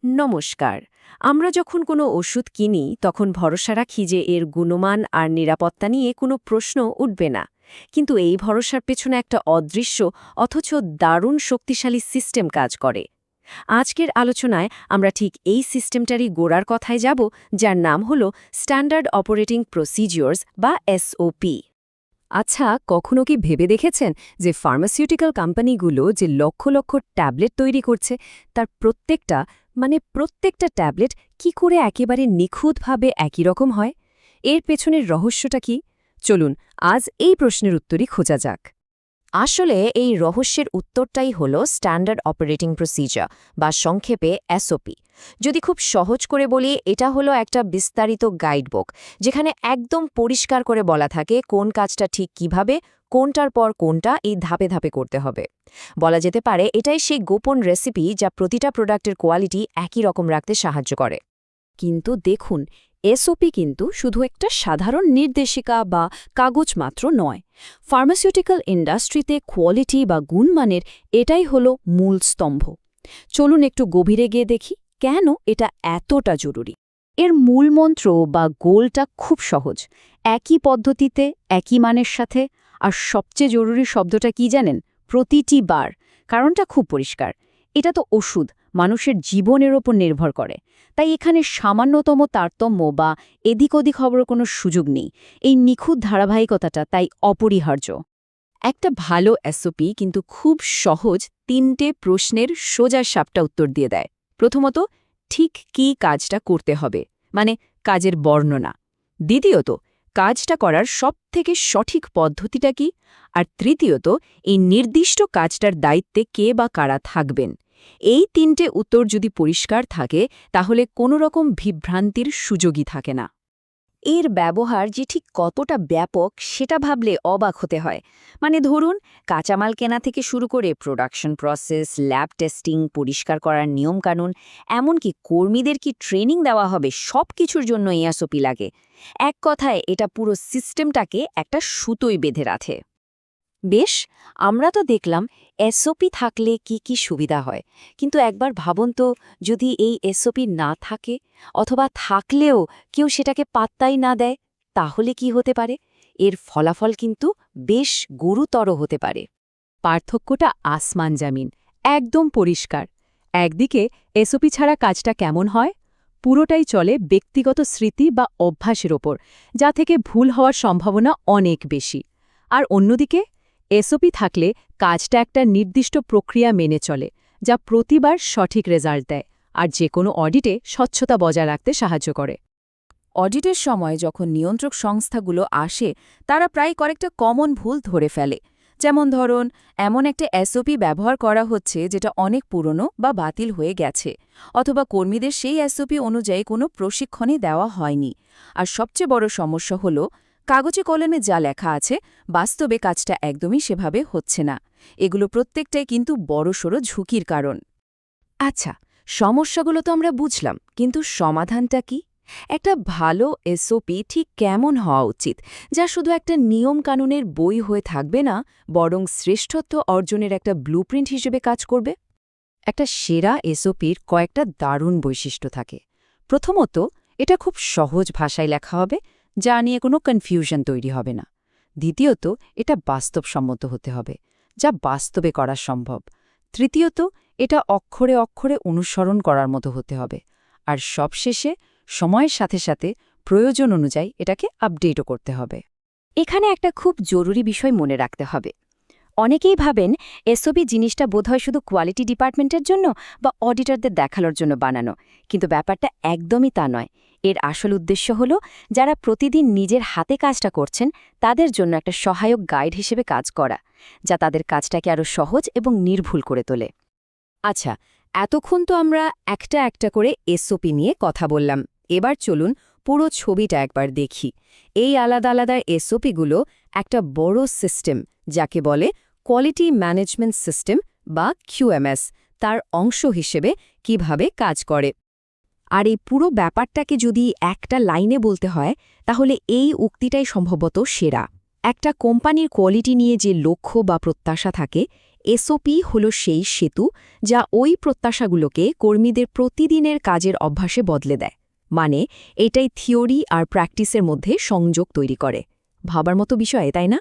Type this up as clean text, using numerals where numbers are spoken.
নমস্কার। আমরা যখন কোনো ওষুধ কিনি তখন ভরসা রাখি যে এর গুণমান আর নিরাপত্তা নিয়ে কোনো প্রশ্ন উঠবে না। কিন্তু এই ভরসার পেছনে একটা অদৃশ্য অথচ দারুণ শক্তিশালী সিস্টেম কাজ করে। আজকের আলোচনায় আমরা ঠিক এই সিস্টেমটারই গোড়ার কথায় যাব, যার নাম হল স্ট্যান্ডার্ড অপারেটিং প্রসিজিওরস বা এসওপি। আচ্ছা, কখনো কি ভেবে দেখেছেন যে ফার্মাসিউটিক্যাল কোম্পানিগুলো যে লক্ষ লক্ষ ট্যাবলেট তৈরি করছে, তার প্রত্যেকটা ট্যাবলেট কি করে একেবারে নিখুঁতভাবে একই রকম হয়? এর পেছনের রহস্যটা কি? চলুন আজ এই প্রশ্নের উত্তরই খোঁজা যাক। আসলে এই রহস্যের উত্তরটাই হল স্ট্যান্ডার্ড অপারেটিং প্রসিজার বা সংক্ষেপে এসওপি। যদি খুব সহজ করে বলি, এটা হলো একটা বিস্তারিত গাইডবুক, যেখানে একদম পরিষ্কার করে বলা থাকে কোন কাজটা ঠিক কিভাবে, কোনটার পর কোনটা এই ধাপে ধাপে করতে হবে। বলা যেতে পারে এটাই সেই গোপন রেসিপি যা প্রতিটা প্রোডাক্টের কোয়ালিটি একই রকম রাখতে সাহায্য করে। কিন্তু দেখুন, এসওপি কিন্তু শুধু একটা সাধারণ নির্দেশিকা বা কাগজ মাত্র নয়। ফার্মাসিউটিক্যাল ইন্ডাস্ট্রিতে কোয়ালিটি বা গুণমানের এটাই হলো মূল স্তম্ভ। চলুন একটু গভীরে গিয়ে দেখি কেন এটা এতটা জরুরি। এর মূল মন্ত্র বা গোলটা খুব সহজ, একই পদ্ধতিতে একই মানের সাথে। আর সবচেয়ে জরুরি শব্দটা কি জানেন? প্রতিটি বার। কারণটা খুব পরিষ্কার, এটা তো ওষুধ, মানুষের জীবনের ওপর নির্ভর করে। তাই এখানে সামান্যতম তারতম্য বা এদিক ওদিক হবার কোনো সুযোগ নেই। এই নিখুঁত ধারাবাহিকতাটা তাই অপরিহার্য। একটা ভালো এসওপি কিন্তু খুব সহজ 3টে প্রশ্নের সোজা সাপটা উত্তর দিয়ে দেয়। প্রথমত, ঠিক কী কাজটা করতে হবে, মানে কাজের বর্ণনা। দ্বিতীয়ত, কাজটা করার সবথেকে সঠিক পদ্ধতিটা কি। আর তৃতীয়ত, এই নির্দিষ্ট কাজটার দায়িত্বে কে বা কারা থাকবেন। এই 3টে উত্তর যদি পরিষ্কার থাকে, তাহলে কোনো রকম বিভ্রান্তির সুযোগই থাকে না। এর ব্যবহার যে ঠিক কতটা ব্যাপক সেটা ভাবলে অবাক হতে হয়। মানে ধরুন, কাঁচামাল কেনা থেকে শুরু করে প্রোডাকশন প্রসেস, ল্যাব টেস্টিং, পরিষ্কার করার নিয়মকানুন, এমনকি কর্মীদের কি ট্রেনিং দেওয়া হবে, সব কিছুর জন্য এসওপি লাগে। এক কথায় এটা পুরো সিস্টেমটাকে একটা সুতোয় বেঁধে রাখে। বেশ, আমরা তো দেখলাম এসওপি থাকলে কি কি সুবিধা হয়, কিন্তু একবার ভাবুন তো, যদি এই এসওপি না থাকে, অথবা থাকলেও কেউ সেটাকে পাত্তাই না দেয়, তাহলে কি হতে পারে? এর ফলাফল কিন্তু বেশ গুরুতর হতে পারে। পার্থক্যটা আসমান জামিন, একদম পরিষ্কার। একদিকে এসওপি ছাড়া কাজটা কেমন হয়? পুরোটাই চলে ব্যক্তিগত স্মৃতি বা অভ্যাসের ওপর, যা থেকে ভুল হওয়ার সম্ভাবনা অনেক বেশি। আর অন্যদিকে এসওপি থাকলে কাজটা একটা নির্দিষ্ট প্রক্রিয়া মেনে চলে, যা প্রতিবার সঠিক রেজাল্ট দেয় আর যে কোনো অডিটে স্বচ্ছতা বজায় রাখতে সাহায্য করে। অডিটের সময় যখন নিয়ন্ত্রক সংস্থাগুলো আসে, তারা প্রায় কয়েকটা কমন ভুল ধরে ফেলে। যেমন ধরুন, এমন একটা এসওপি ব্যবহার করা হচ্ছে যেটা অনেক পুরনো বা বাতিল হয়ে গেছে, অথবা কর্মীদের সেই এসওপি অনুযায়ী কোনো প্রশিক্ষণই দেওয়া হয়নি। আর সবচেয়ে বড় সমস্যা হল, কাগজে কলমে যা লেখা আছে, বাস্তবে কাজটা একদমই সেভাবে হচ্ছে না। এগুলো প্রত্যেকটাই কিন্তু বড়সড় ঝুঁকির কারণ। আচ্ছা, সমস্যাগুলো তো আমরা বুঝলাম, কিন্তু সমাধানটা কি? একটা ভালো এসওপি ঠিক কেমন হওয়া উচিত, যা শুধু একটা নিয়মকানুনের বই হয়ে থাকবে না, বরং শ্রেষ্ঠত্ব অর্জনের একটা ব্লুপ্রিন্ট হিসেবে কাজ করবে? একটা সেরা এসওপির কয়েকটা দারুণ বৈশিষ্ট্য থাকে। প্রথমত, এটা খুব সহজ ভাষায় লেখা হবে, যা নিয়ে কোনো কনফিউশন তৈরি হবে না। দ্বিতীয়ত, এটা বাস্তবসম্মত হতে হবে, যা বাস্তবে করা সম্ভব। তৃতীয়ত, এটা অক্ষরে অক্ষরে অনুসরণ করার মতো হতে হবে। আর সবশেষে, সময়ের সাথে সাথে প্রয়োজন অনুযায়ী এটাকে আপডেটও করতে হবে। এখানে একটা খুব জরুরি বিষয় মনে রাখতে হবে। অনেকেই ভাবেন এসওপি জিনিসটা বোধহয় শুধু কোয়ালিটি ডিপার্টমেন্টের জন্য বা অডিটরদের দেখানোর জন্য বানানো, কিন্তু ব্যাপারটা একদমই তা নয়। এর আসল উদ্দেশ্য হল, যারা প্রতিদিন নিজের হাতে কাজটা করছেন তাদের জন্য একটা সহায়ক গাইড হিসেবে কাজ করা, যা তাদের কাজটাকে আরও সহজ এবং নির্ভুল করে তোলে। আচ্ছা, এতক্ষণ তো আমরা একটা একটা করে এসওপি নিয়ে কথা বললাম। এবার চলুন পুরো ছবিটা একবার দেখি। এই আলাদা আলাদা এসওপিগুলো একটা বড় সিস্টেম, যাকে বলে কোয়ালিটি ম্যানেজমেন্ট সিস্টেম বা কিউএমএস, তার অংশ হিসেবে কিভাবে কাজ করে। আর এই পুরো ব্যাপারটাকে যদি একটা লাইনে বলতে হয়, তাহলে এই উক্তিটাই সম্ভবত সেরা। একটা কোম্পানির কোয়ালিটি নিয়ে যে লক্ষ্য বা প্রত্যাশা থাকে, এসওপি হলো সেই সেতু যা ওই প্রত্যাশাগুলোকে কর্মীদের প্রতিদিনের কাজের অভ্যাসে বদলে দেয়। মানে এটাই থিওরি আর প্র্যাকটিসের মধ্যে সংযোগ তৈরি করে। ভাবার মতো বিষয়, তাই না?